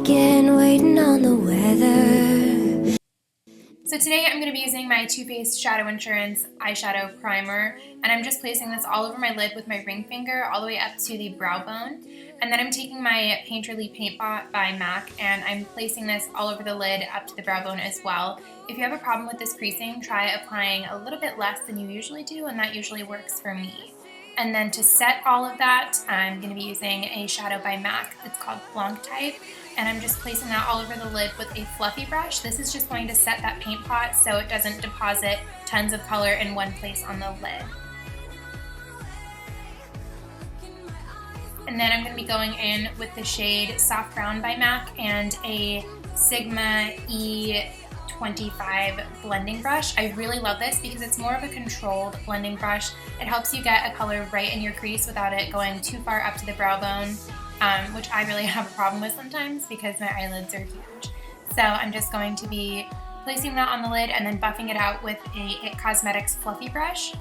again, waiting on the weather. So today I'm going to be using my Too Faced Shadow Insurance eyeshadow primer, and I'm just placing this all over my lid with my ring finger all the way up to the brow bone. And then I'm taking my Painterly Paint Pot by MAC and I'm placing this all over the lid up to the brow bone as well. If you have a problem with this creasing, try applying a little bit less than you usually do, and that usually works for me. And then to set all of that, I'm going to be using a shadow by MAC. It's called Blanc Type, and I'm just placing that all over the lid with a fluffy brush. This is just going to set that paint pot so it doesn't deposit tons of color in one place on the lid. And then I'm going to be going in with the shade Soft Brown by MAC and a Sigma E25 blending brush. I really love this because it's more of a controlled blending brush. It helps you get a color right in your crease without it going too far up to the brow bone, which I really have a problem with sometimes because my eyelids are huge. So I'm just going to be placing that on the lid and then buffing it out with a IT Cosmetics fluffy brush.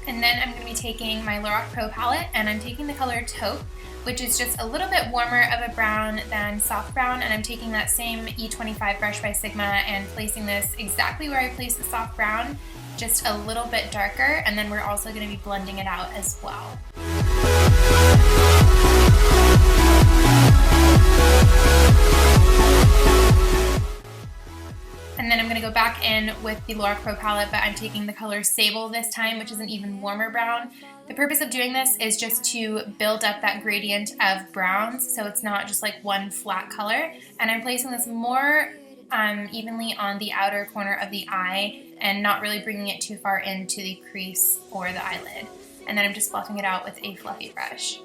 And then I'm going to be taking my Lorac PRO Palette and I'm taking the color Taupe, which is just a little bit warmer of a brown than soft brown, and I'm taking that same E25 brush by Sigma and placing this exactly where I placed the soft brown, just a little bit darker, and then we're also going to be blending it out as well. And then I'm going to go back in with the Lorac PRO Palette, but I'm taking the color Sable this time, which is an even warmer brown. The purpose of doing this is just to build up that gradient of browns, so it's not just like one flat color. And I'm placing this more evenly on the outer corner of the eye and not really bringing it too far into the crease or the eyelid. And then I'm just fluffing it out with a fluffy brush.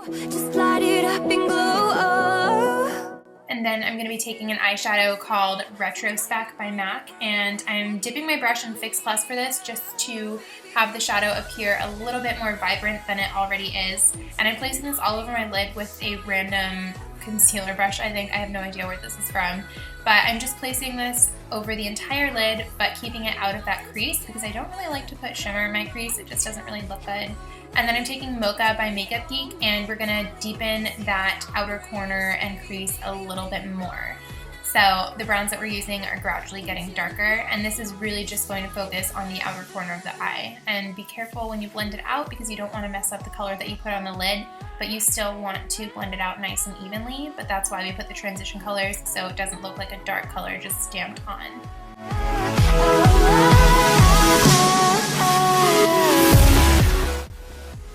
Just light it up and glow. And then I'm going to be taking an eyeshadow called RetroSpeck by MAC, and I'm dipping my brush in Fix Plus for this just to have the shadow appear a little bit more vibrant than it already is. And I'm placing this all over my lid with a random concealer brush, I think. I have no idea where this is from. But I'm just placing this over the entire lid, but keeping it out of that crease because I don't really like to put shimmer in my crease. It just doesn't really look good. And then I'm taking Mocha by Makeup Geek, and we're gonna deepen that outer corner and crease a little bit more. So the browns that we're using are gradually getting darker, and this is really just going to focus on the outer corner of the eye. And be careful when you blend it out because you don't want to mess up the color that you put on the lid, but you still want to blend it out nice and evenly, but that's why we put the transition colors so it doesn't look like a dark color just stamped on.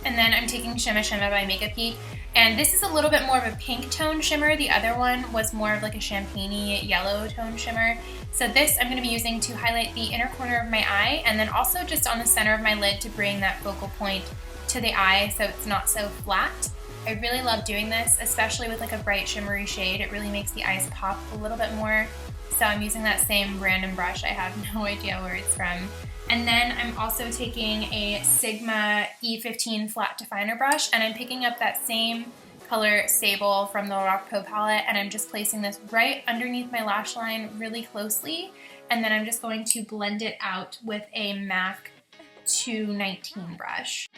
And then I'm taking Shimma Shimma by Makeup Geek, and this is a little bit more of a pink tone shimmer. The other one was more of like a champagne-y yellow tone shimmer. So this I'm going to be using to highlight the inner corner of my eye and then also just on the center of my lid to bring that focal point to the eye so it's not so flat. I really love doing this, especially with like a bright shimmery shade. It really makes the eyes pop a little bit more. So I'm using that same random brush. I have no idea where it's from. And then I'm also taking a Sigma E15 flat definer brush, and I'm picking up that same color Sable from the Lorac PRO Palette, and I'm just placing this right underneath my lash line really closely, and then I'm just going to blend it out with a MAC 219 brush.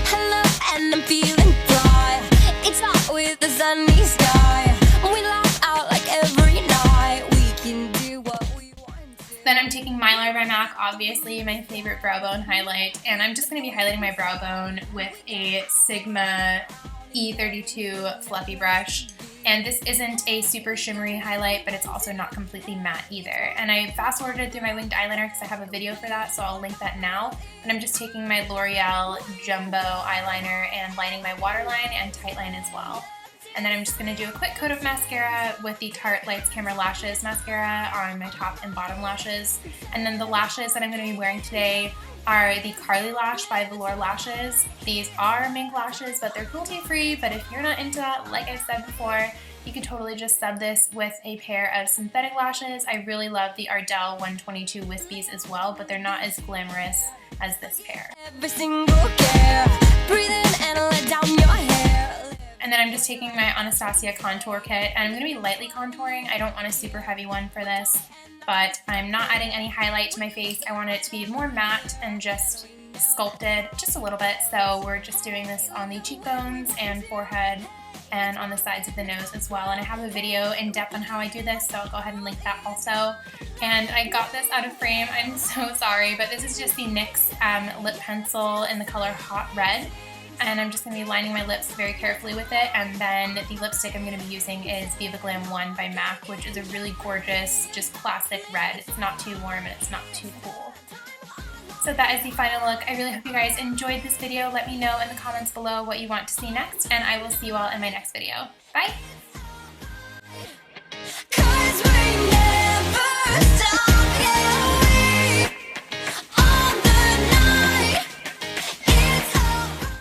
Hello, and I'm feeling fly. It's not with the sunny sky. We laugh out like every night. We can do what we want. Then I'm taking Mylar by MAC, obviously my favorite brow bone highlight, and I'm just going to be highlighting my brow bone with a Sigma E32 fluffy brush. And this isn't a super shimmery highlight, but it's also not completely matte either. And I fast forwarded it through my winged eyeliner because I have a video for that, so I'll link that now. But I'm just taking my L'Oreal Jumbo eyeliner and lining my waterline and tightline as well. And then I'm just going to do a quick coat of mascara with the Tarte Lights Camera Lashes mascara on my top and bottom lashes. And then the lashes that I'm going to be wearing today are the CarliLash by Velour Lashes. These are mink lashes, but they're cruelty-free, but if you're not into that, like I said before, you could totally just sub this with a pair of synthetic lashes. I really love the Ardell 122 Wispies as well, but they're not as glamorous as this pair. Every single care, breathe in and let down your hair. And then I'm just taking my Anastasia Contour Kit, and I'm going to be lightly contouring. I don't want a super heavy one for this, but I'm not adding any highlight to my face. I want it to be more matte and just sculpted just a little bit. So we're just doing this on the cheekbones and forehead and on the sides of the nose as well. And I have a video in depth on how I do this, so I'll go ahead and link that also. And I got this out of frame. I'm so sorry, but this is just the NYX Lip Pencil in the color Hot Red. And I'm just going to be lining my lips very carefully with it. And then the lipstick I'm going to be using is Viva Glam 1 by MAC, which is a really gorgeous, just classic red. It's not too warm and it's not too cool. So that is the final look. I really hope you guys enjoyed this video. Let me know in the comments below what you want to see next, and I will see you all in my next video. Bye!